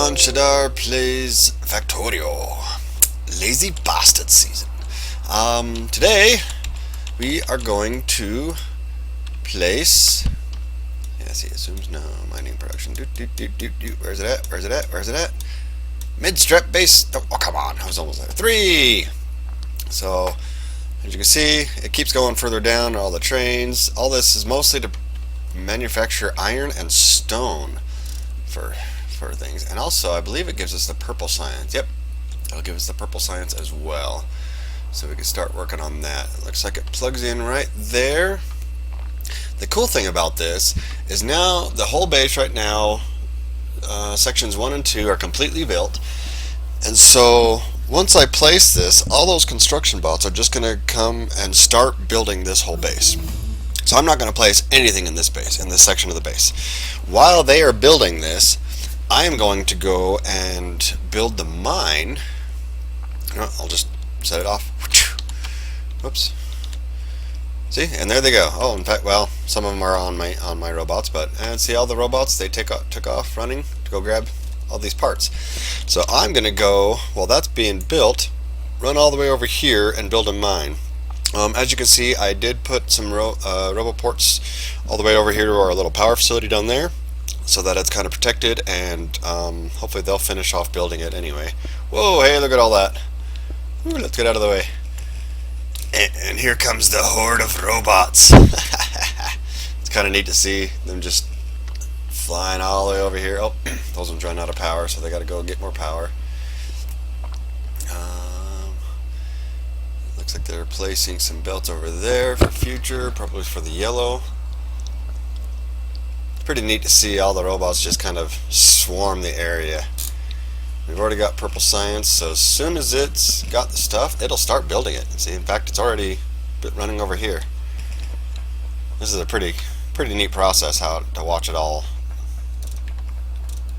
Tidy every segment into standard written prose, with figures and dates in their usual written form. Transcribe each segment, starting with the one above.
everyone, Shadar plays Factorio. Lazy Bastard season. Today we are going to place. Yeah, see, it zooms now. Mining production. Where's it at? Where's it at? Where's it at? Midstrap base. Oh, come on, I was almost there. 3. So, as you can see, it keeps going further down. All the trains. All this is mostly to manufacture iron and stone for things, and also I believe it gives us the purple science. Yep, it'll give us the purple science as well, so we can start working on that. It looks like it plugs in right there. The cool thing about this is now the whole base right now, sections 1 and 2 are completely built, and so once I place this, all those construction bots are just going to come and start building this whole base. So I'm not going to place anything in this base, in this section of the base. While they are building this, I am going to go and build the mine. I'll just set it off. Whoops. See, and there they go. Oh, in fact, well, some of them are on my robots, but and see all the robots, they took off running to go grab all these parts. So I'm going to go, while that's being built, run all the way over here and build a mine. As you can see, I did put some roboports all the way over here to our little power facility down there, so that it's kind of protected, and hopefully they'll finish off building it anyway. Whoa, hey, look at all that. Ooh, let's get out of the way. And here comes the horde of robots. It's kind of neat to see them just flying all the way over here. Oh, those ones run out of power, so they got to go get more power. Looks like they're placing some belts over there for future, probably for the yellow. Pretty neat to see all the robots just kind of swarm the area. We've already got purple science, so as soon as it's got the stuff, it'll start building it. See, in fact, it's already running over here. This is a pretty neat process, how to watch it all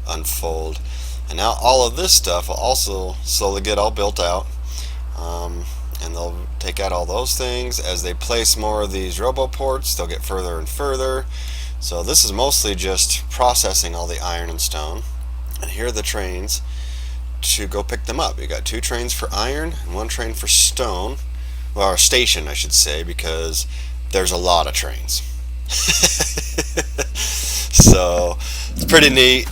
unfold. And now all of this stuff will also slowly get all built out, and they'll take out all those things. As they place more of these roboports, they'll get further and further. So this is mostly just processing all the iron and stone, and here are the trains to go pick them up. You got 2 trains for iron and 1 train for stone, well, or station I should say, because there's a lot of trains. So it's pretty neat,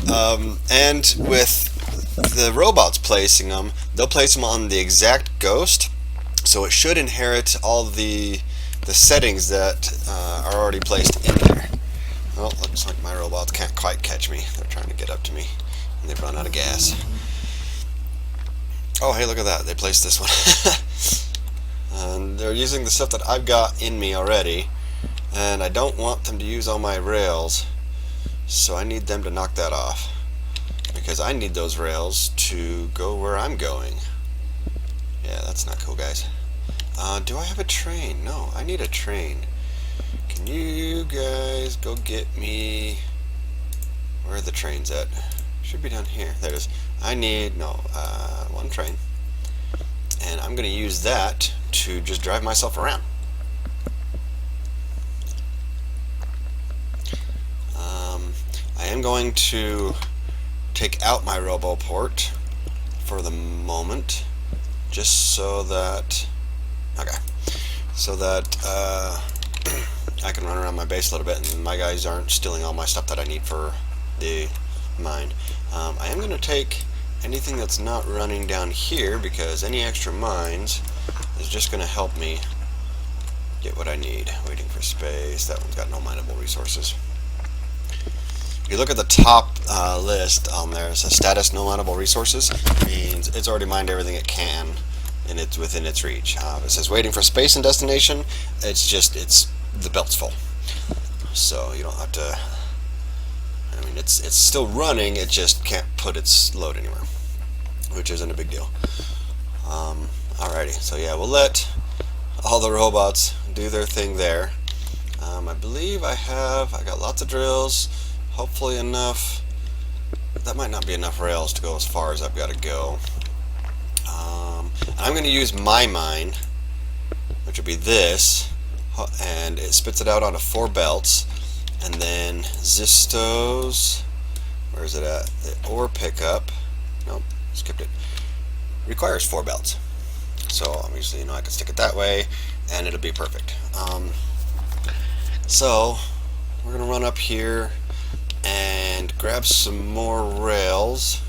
and with the robots placing them, they'll place them on the exact ghost, so it should inherit all the settings that are already placed in there. Well, looks like my robots can't quite catch me. They're trying to get up to me, and they've run out of gas. Oh, hey, look at that. They placed this one. And they're using the stuff that I've got in me already, and I don't want them to use all my rails, so I need them to knock that off, because I need those rails to go where I'm going. Yeah, that's not cool, guys. Do I have a train? No, I need a train. Can you guys go get me, where are the trains at? Should be down here. There it is. I need 1 train, and I'm going to use that to just drive myself around. I am going to take out my roboport for the moment, just so that I can run around my base a little bit, and my guys aren't stealing all my stuff that I need for the mine. I am going to take anything that's not running down here, because any extra mines is just going to help me get what I need. Waiting for space. That one's got no mineable resources. If you look at the top list on there, it says status no mineable resources. It means it's already mined everything it can, and it's within its reach. It says waiting for space and destination. It's the belt's full, so you don't have to. I mean, it's still running. It just can't put its load anywhere, which isn't a big deal. Alrighty, so yeah, we'll let all the robots do their thing there. I believe I got lots of drills. Hopefully enough. That might not be enough rails to go as far as I've got to go. I'm going to use my mine, which will be this, and it spits it out onto 4 belts, and then Zisteau's, where is it at? The ore pickup nope, skipped it. Requires 4 belts. So obviously, I can stick it that way, and it'll be perfect. So we're gonna run up here and grab some more rails,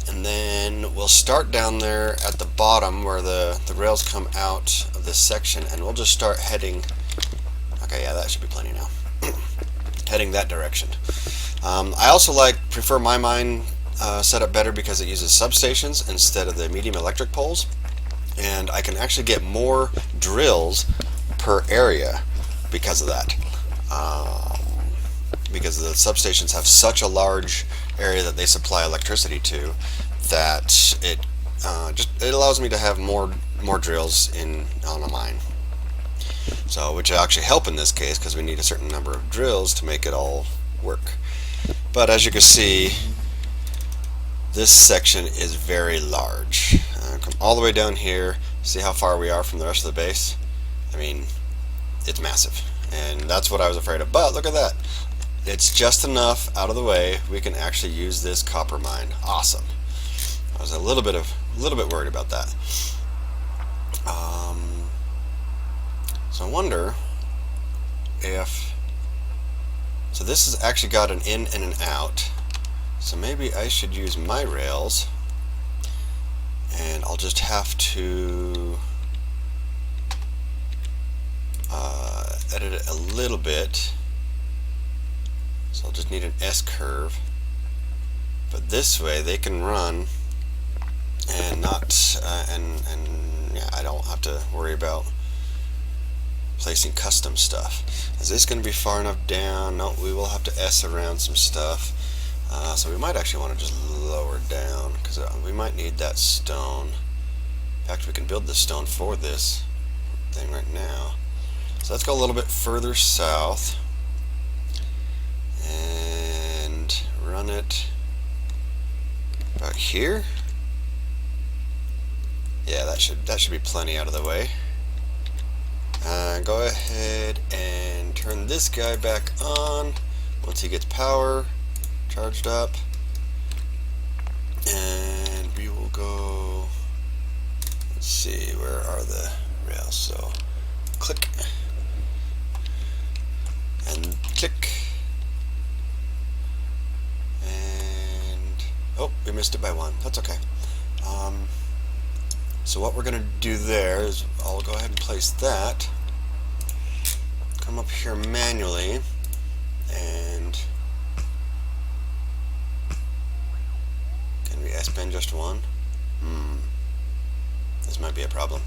and then we'll start down there at the bottom where the rails come out of this section, and we'll just start heading. Okay, yeah, that should be plenty now. Heading that direction. I also prefer my mine setup better because it uses substations instead of the medium electric poles, and I can actually get more drills per area because of that. Because the substations have such a large area that they supply electricity to, that it allows me to have more drills on a mine. So, which actually help in this case because we need a certain number of drills to make it all work. But as you can see, this section is very large. Come all the way down here. See how far we are from the rest of the base? I mean, it's massive, and that's what I was afraid of. But look at that. It's just enough out of the way we can actually use this copper mine. Awesome. I was a little bit worried about that. So I wonder if this has actually got an in and an out. So maybe I should use my rails, and I'll just have to edit it a little bit. So I'll just need an S curve, but this way they can run and not yeah, I don't have to worry about placing custom stuff. Is this going to be far enough down? No, we will have to S around some stuff. So we might actually want to just lower down because we might need that stone. In fact, we can build the stone for this thing right now. So let's go a little bit further south and run it about here. Yeah, that should be plenty out of the way. Go ahead and turn this guy back on once he gets power charged up, and we will go. Let's see, where are the rails? So click and click, and oh, we missed it by 1. That's okay. So what we're going to do there is I'll go ahead and place that, come up here manually, and can we S-bend just 1? This might be a problem.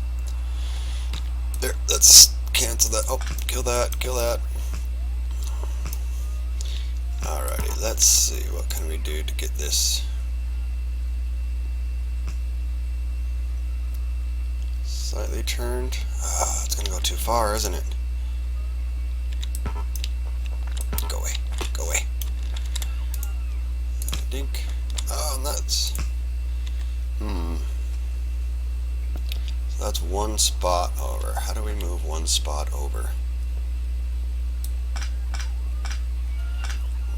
There, let's cancel that. Oh, kill that, kill that. Alrighty, let's see, what can we do to get this slightly turned? It's going to go too far, isn't it? Go away. Go away. Dink. Oh, nuts. So that's 1 spot over. How do we move 1 spot over?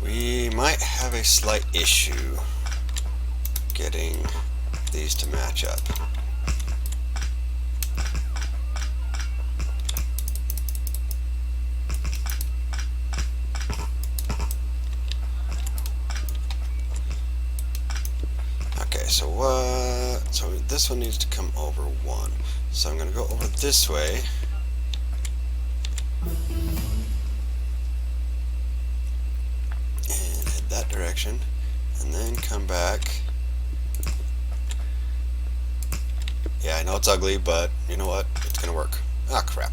We might have a slight issue getting these to match up. So what? So this one needs to come over 1. So I'm going to go over this way. And head that direction. And then come back. Yeah, I know it's ugly, but you know what? It's going to work. Ah, crap.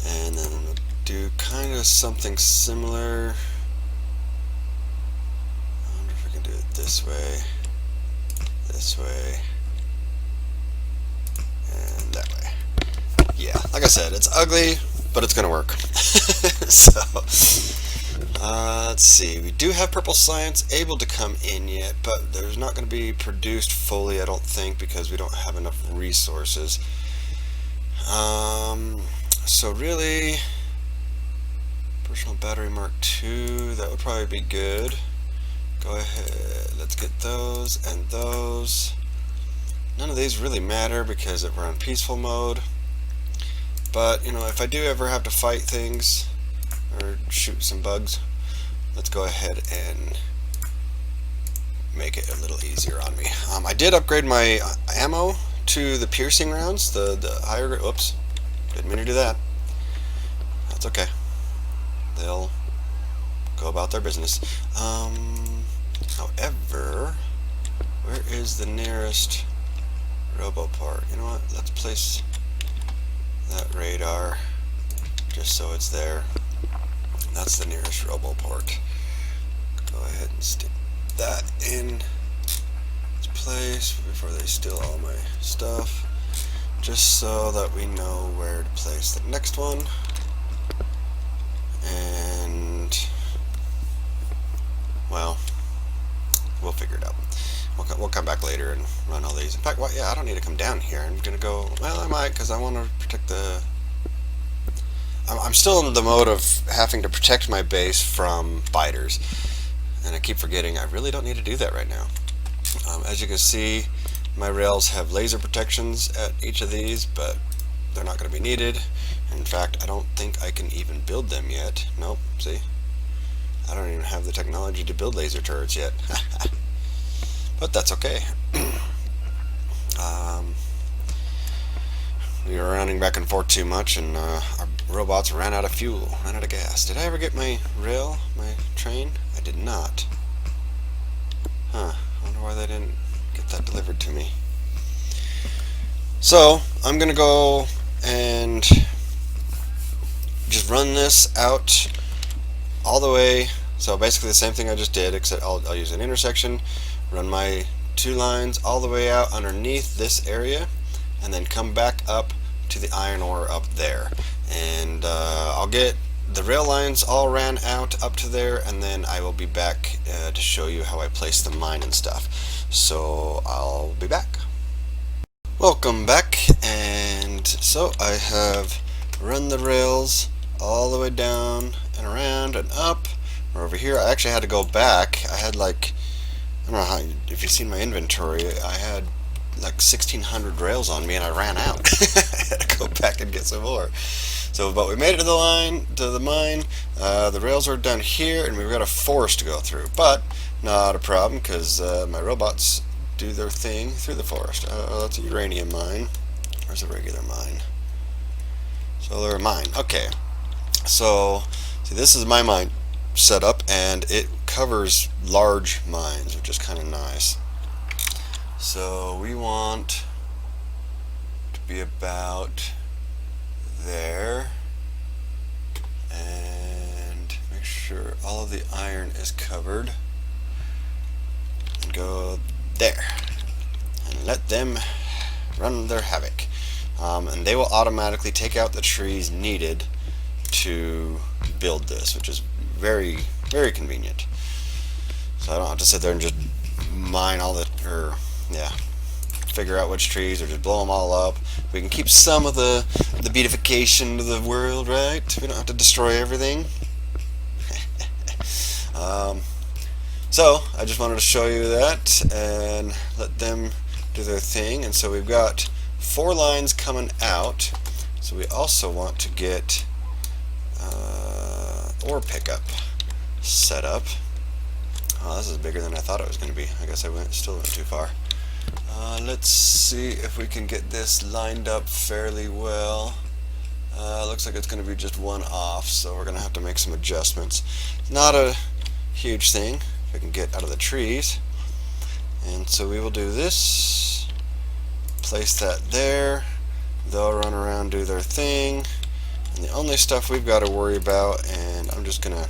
And then we'll do kind of something similar. This way, and that way. Yeah, like I said, it's ugly, but it's gonna work. So, let's see. We do have purple science able to come in yet, but there's not going to be produced fully, I don't think, because we don't have enough resources. So really, Original battery Mark II, that would probably be good. Go ahead, let's get those and those. None of these really matter because we're on peaceful mode. But, you know, if I do ever have to fight things or shoot some bugs, let's go ahead and make it a little easier on me. I did upgrade my ammo to the piercing rounds, the higher grade. Oops, didn't mean to do that. That's okay. They'll go about their business. However, where is the nearest robo part? You know what? Let's place that radar just so it's there. That's the nearest robo port. Go ahead and stick that in its place before they steal all my stuff, just so that we know where to place the next one. And well, we'll figure it out. We'll come back later and run all these. In fact, well, yeah, I don't need to come down here. I'm gonna go. Well, I might, because I want to protect the. I'm still in the mode of having to protect my base from biters, and I keep forgetting I really don't need to do that right now. As you can see, my rails have laser protections at each of these, but they're not going to be needed. In fact, I don't think I can even build them yet. Nope, see? I don't even have the technology to build laser turrets yet. But that's okay. We were running back and forth too much, and our robots ran out of fuel, ran out of gas. Did I ever get my rail, my train? I did not. Huh, I wonder why they didn't get that delivered to me. So, I'm going to go and just run this out all the way. So basically the same thing I just did, except I'll use an intersection, run my 2 lines all the way out underneath this area, and then come back up to the iron ore up there. And I'll get the rail lines all ran out up to there, and then I will be back to show you how I place the mine and stuff. So I'll be back. Welcome back. And so I have run the rails all the way down and around and up. Or over here, I actually had to go back. I had like, I don't know how, if you've seen my inventory, I had like 1,600 rails on me, and I ran out. I had to go back and get some more. So, but we made it to the line, to the mine. The rails are down here, and we've got a forest to go through. But not a problem, because my robots do their thing through the forest. That's a uranium mine. Where's a regular mine? Solar mine. Okay. So, see, this is my mine set up, and it covers large mines, which is kind of nice. So we want to be about there, and make sure all of the iron is covered, and go there and let them run their havoc, and they will automatically take out the trees needed to build this, which is very, very convenient. So I don't have to sit there and just mine all the, or yeah, figure out which trees, or just blow them all up. We can keep some of the beautification of the world, right? We don't have to destroy everything. So I just wanted to show you that and let them do their thing. And so we've got 4 lines coming out. So we also want to get ore pickup set up. Oh, this is bigger than I thought it was going to be. I guess I still went too far. Let's see if we can get this lined up fairly well. Looks like it's going to be just one off, so we're going to have to make some adjustments. Not a huge thing if we can get out of the trees. And so we will do this. Place that there. They'll run around, do their thing. And the only stuff we've got to worry about, and I'm just going to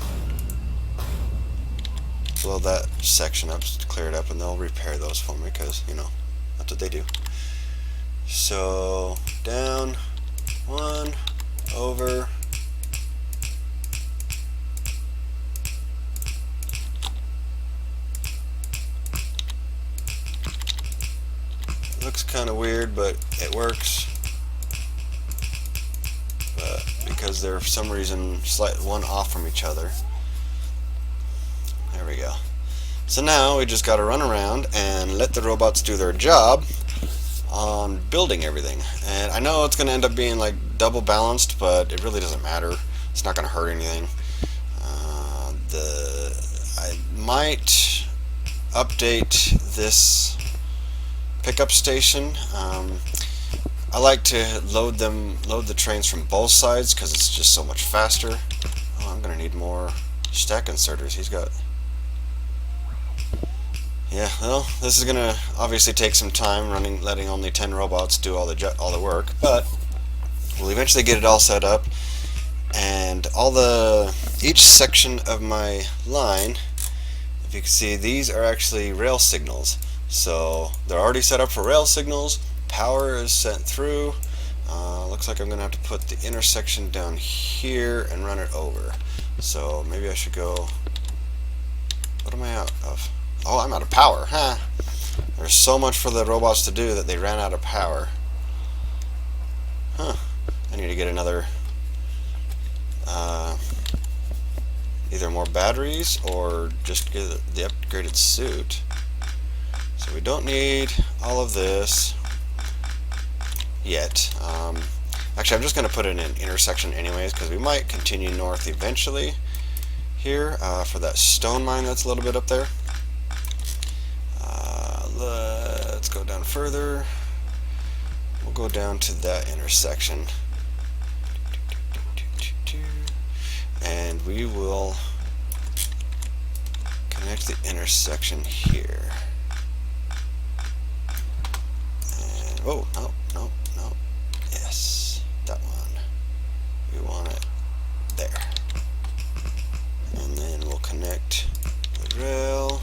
blow that section up, clear it up, and they'll repair those for me, because, you know, that's what they do. So, down, 1, over, looks kind of weird, but it works. because they're for some reason one off from each other. There we go. So now we just got to run around and let the robots do their job on building everything. And I know it's going to end up being like double balanced, but it really doesn't matter. It's not going to hurt anything. I might update this pickup station. I like to load the trains from both sides because it's just so much faster. Oh, I'm gonna need more stack inserters. He's got. Yeah, well, this is gonna obviously take some time letting only 10 robots do all the work, but we'll eventually get it all set up. And each section of my line, if you can see, these are actually rail signals. So they're already set up for rail signals. Power is sent through. Looks like I'm gonna have to put the intersection down here and run it over. So maybe I should go. What am I out of? Oh, I'm out of power. Huh. There's so much for the robots to do that they ran out of power. Huh. I need to get another. Either more batteries or just get the upgraded suit. So we don't need all of this yet. Actually, I'm just going to put it in an intersection anyways because we might continue north eventually here for that stone mine that's a little bit up there. Let's go down further. We'll go down to that intersection. And we will connect the intersection here. And, oh, no. Yes, that one. We want it there. And then we'll connect the rail,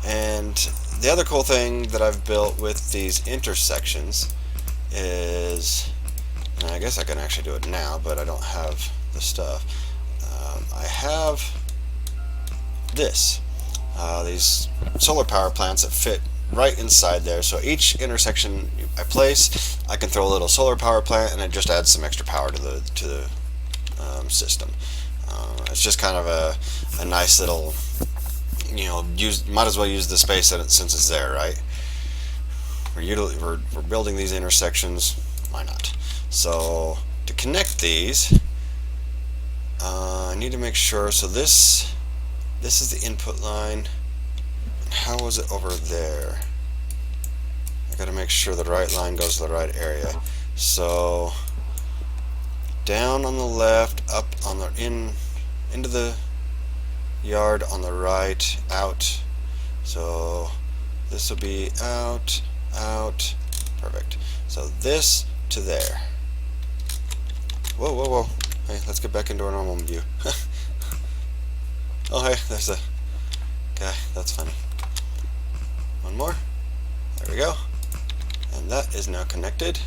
And the other cool thing that I've built with these intersections is, and I guess I can actually do it now, but I don't have the stuff. I have these solar power plants that fit right inside there. So each intersection I place, I can throw a little solar power plant, and it just adds some extra power to the system. It's just kind of a nice little, might as well use the space since it's there, right? We're building these intersections. Why not? So to connect these, I need to make sure. So this is the input line. And how was it over there? I got to make sure the right line goes to the right area. So down on the left, up on the into the yard on the right, out. So this will be out, perfect. So this to there. Whoa. Hey, let's get back into our normal view. Oh, hey, there's a guy. That's funny. One more. There we go. And that is now connected.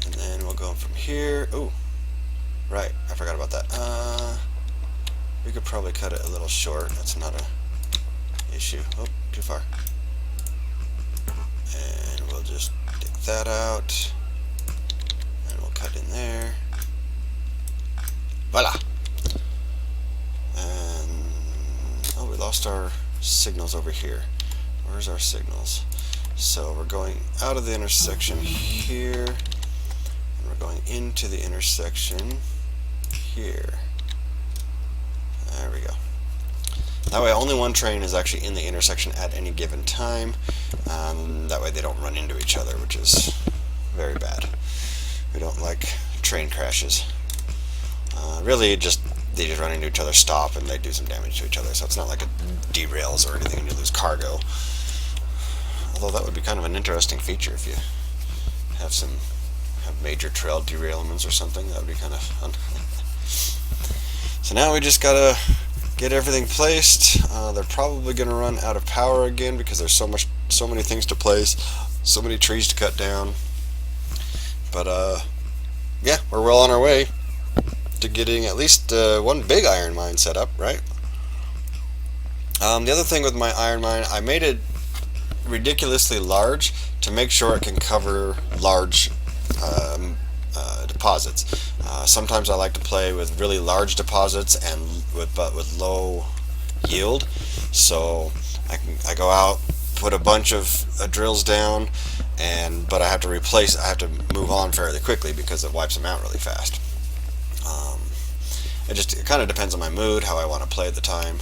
And then we'll go from here. Ooh, right. I forgot about that. We could probably cut it a little short. That's not a issue. Oh, too far. And we'll just dig that out. And we'll cut in there. Voila! And oh, we lost our signals over here. Where's our signals? So we're going out of the intersection here, and we're going into the intersection here. There we go. That way only one train is actually in the intersection at any given time. That way they don't run into each other, which is very bad. We don't like train crashes. Really, they just run into each other, stop, and they do some damage to each other. So it's not like it derails or anything and you lose cargo. Although that would be kind of an interesting feature if you have major trail derailments or something. That would be kind of fun. So now we just gotta get everything placed. They're probably gonna run out of power again because there's so many things to place, so many trees to cut down. But yeah, we're well on our way to getting at least one big iron mine set up, right? The other thing with my iron mine, I made it ridiculously large to make sure it can cover large deposits. Sometimes I like to play with really large deposits and with low yield. So I go out, put a bunch of drills down, but I have to move on fairly quickly because it wipes them out really fast. It kind of depends on my mood, how I want to play at the time.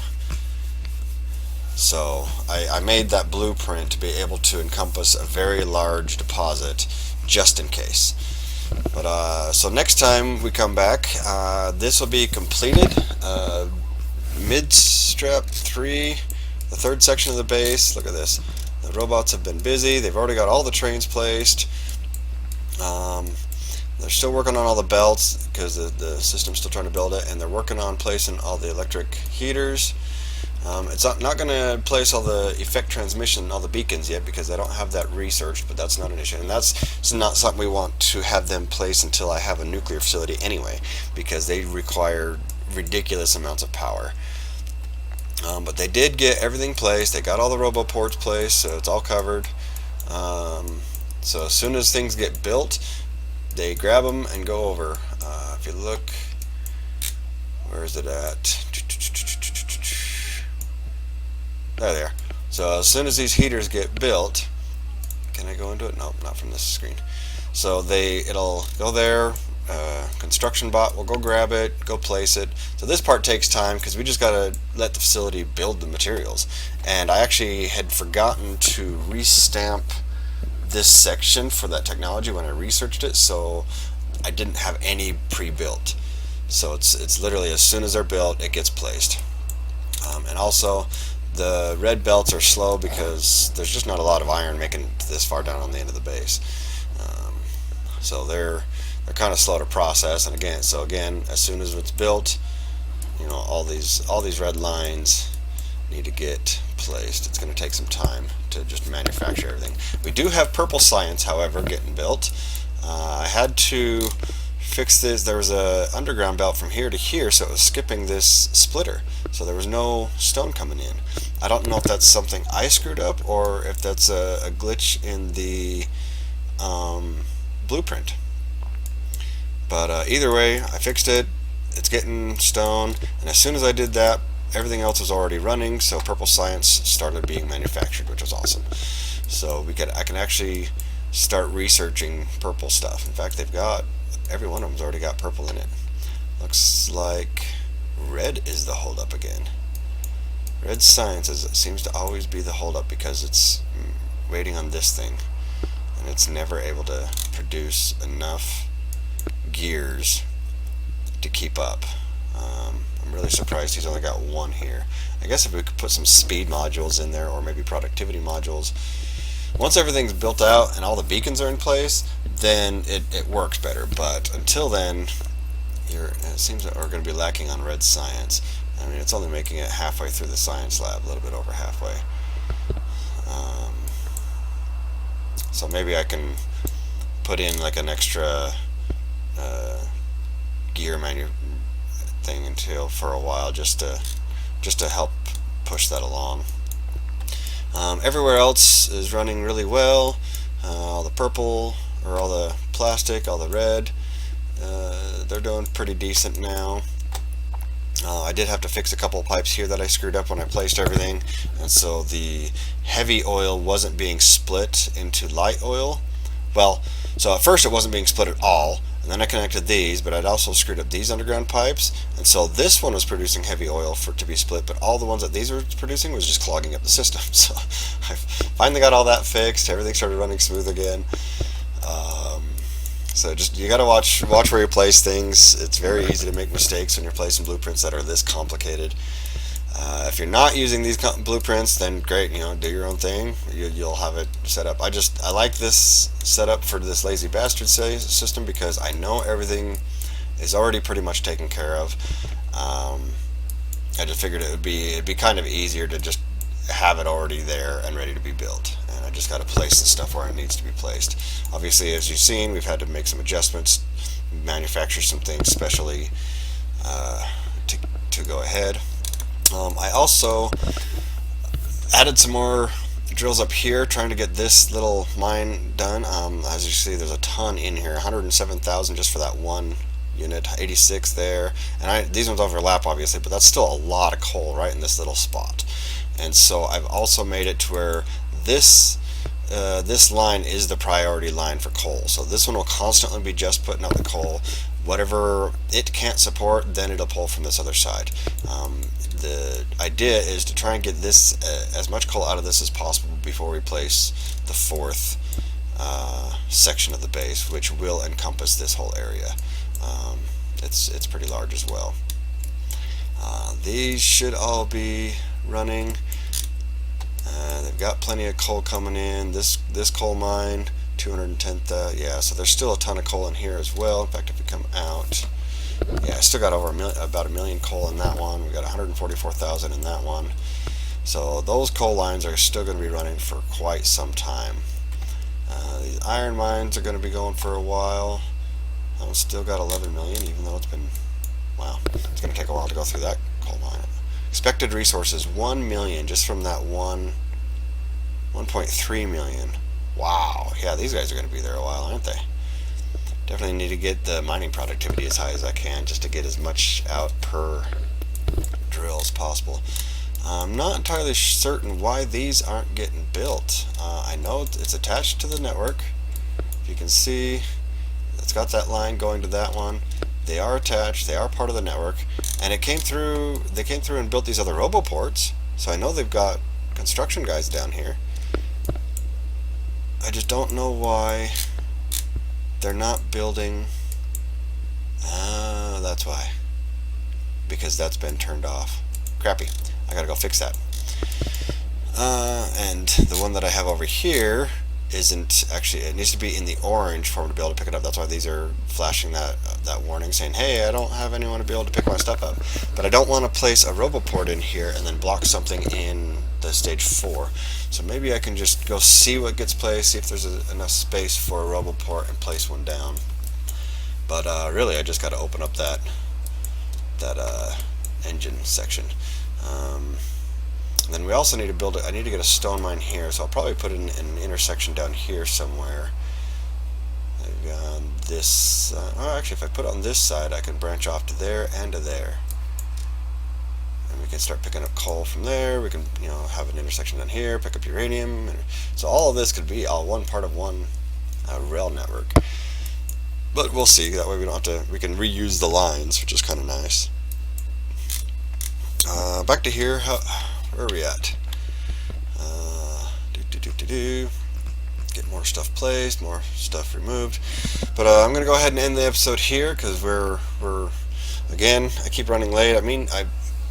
So I made that blueprint to be able to encompass a very large deposit just in case. But so next time we come back, this will be completed. Midstrap 3, the third section of the base. Look at this. The robots have been busy. They've already got all the trains placed. They're still working on all the belts because the system's still trying to build it, and they're working on placing all the electric heaters. It's not going to place all the effect transmission, all the beacons yet, because I don't have that researched, but that's not an issue. And that's not something we want to have them place until I have a nuclear facility anyway, because they require ridiculous amounts of power. But they did get everything placed. They got all the roboports placed, so it's all covered. So as soon as things get built, they grab them and go over. If you look, where is it at? There they are. So as soon as these heaters get built, can I go into it? Nope, not from this screen. So it'll go there. Construction bot will go grab it, go place it. So this part takes time because we just gotta let the facility build the materials. And I actually had forgotten to restamp this section for that technology when I researched it, so I didn't have any pre-built. So it's literally as soon as they're built, it gets placed. And also, the red belts are slow because there's just not a lot of iron making it this far down on the end of the base. So they're kind of slow to process. And again, as soon as it's built, all these red lines need to get placed. It's going to take some time to just manufacture everything. We do have purple science, however, getting built. I had to fix this. There was a underground belt from here to here, so it was skipping this splitter, so there was no stone coming in. I don't know if that's something I screwed up or if that's a glitch in the blueprint. But either way, I fixed it. It's getting stone, and as soon as I did that, everything else was already running, so purple science started being manufactured, which was awesome. So I can actually start researching purple stuff. In fact, every one of them's already got purple in it. Looks like red is the holdup again. Red science seems to always be the holdup because it's waiting on this thing, and it's never able to produce enough gears to keep up. I'm really surprised he's only got one here. I guess if we could put some speed modules in there, or maybe productivity modules. Once everything's built out and all the beacons are in place, then it works better. But until then, it seems that we're going to be lacking on red science. I mean, it's only making it halfway through the science lab, a little bit over halfway. So maybe I can put in like an extra gear thing for a while, just to help push that along. Everywhere else is running really well. All the purple, or all the plastic, all the red, they're doing pretty decent now. I did have to fix a couple of pipes here that I screwed up when I placed everything, and so the heavy oil wasn't being split into light oil. Well, so at first it wasn't being split at all, and then I connected these, but I'd also screwed up these underground pipes, and so this one was producing heavy oil to be split, but all the ones that these were producing was just clogging up the system. So I finally got all that fixed. Everything started running smooth again. So you got to watch where you place things. It's very easy to make mistakes when you're placing blueprints that are this complicated. If you're not using these blueprints, then great, do your own thing. You'll have it set up. I like this setup for this lazy bastard system because I know everything is already pretty much taken care of. I just figured it'd be kind of easier to just have it already there and ready to be built, and I just got to place the stuff where it needs to be placed. Obviously, as you've seen, we've had to make some adjustments, manufacture some things specially to go ahead. I also added some more drills up here trying to get this little mine done. As you see, there's a ton in here, 107,000 just for that one unit, 86 there, and these ones overlap obviously, but that's still a lot of coal right in this little spot. And so I've also made it to where this this line is the priority line for coal. So this one will constantly be just putting out the coal. Whatever it can't support, then it'll pull from this other side. The idea is to try and get this as much coal out of this as possible before we place the fourth section of the base, which will encompass this whole area. It's pretty large as well. These should all be running. They've got plenty of coal coming in. This coal mine, 210,000. Yeah, so there's still a ton of coal in here as well. In fact, if we come out, yeah, I still got about a million coal in that one. We got 144,000 in that one. So those coal lines are still going to be running for quite some time. These iron mines are going to be going for a while. That one's still got 11 million, even though it's been, wow, it's going to take a while to go through that coal mine. Expected resources, 1 million just from that 1.3 million. Wow, yeah, these guys are going to be there a while, aren't they? Definitely need to get the mining productivity as high as I can just to get as much out per drill as possible. I'm not entirely certain why these aren't getting built. I know it's attached to the network. If you can see, it's got that line going to that one. They are attached, they are part of the network, and they came through and built these other roboports, so I know they've got construction guys down here. I just don't know why they're not building. That's why. Because that's been turned off. Crappy. I gotta go fix that. And the one that I have over here isn't actually, it needs to be in the orange for me to be able to pick it up. That's why these are flashing that warning saying, hey, I don't have anyone to be able to pick my stuff up. But I don't want to place a roboport in here and then block something in the stage 4. So maybe I can just go see what gets placed, see if there's enough space for a roboport and place one down. But really I just got to open up that engine section. And then we also need to build I need to get a stone mine here, so I'll probably put in an intersection down here somewhere. This, actually if I put it on this side I can branch off to there and to there. And we can start picking up coal from there. We can, have an intersection down here, pick up uranium. So all of this could be all one part of one rail network. But we'll see, that way we don't have to, we can reuse the lines, which is kind of nice. Back to here, where are we at? Get more stuff placed, more stuff removed. But I'm going to go ahead and end the episode here because we're again, I keep running late. I mean, I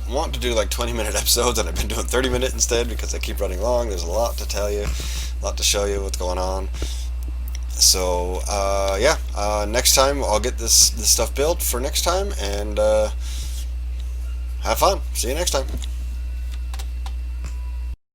want to do like 20-minute episodes and I've been doing 30-minute instead because I keep running long. There's a lot to tell you, a lot to show you what's going on. So yeah, next time I'll get this stuff built for next time, and have fun. See you next time.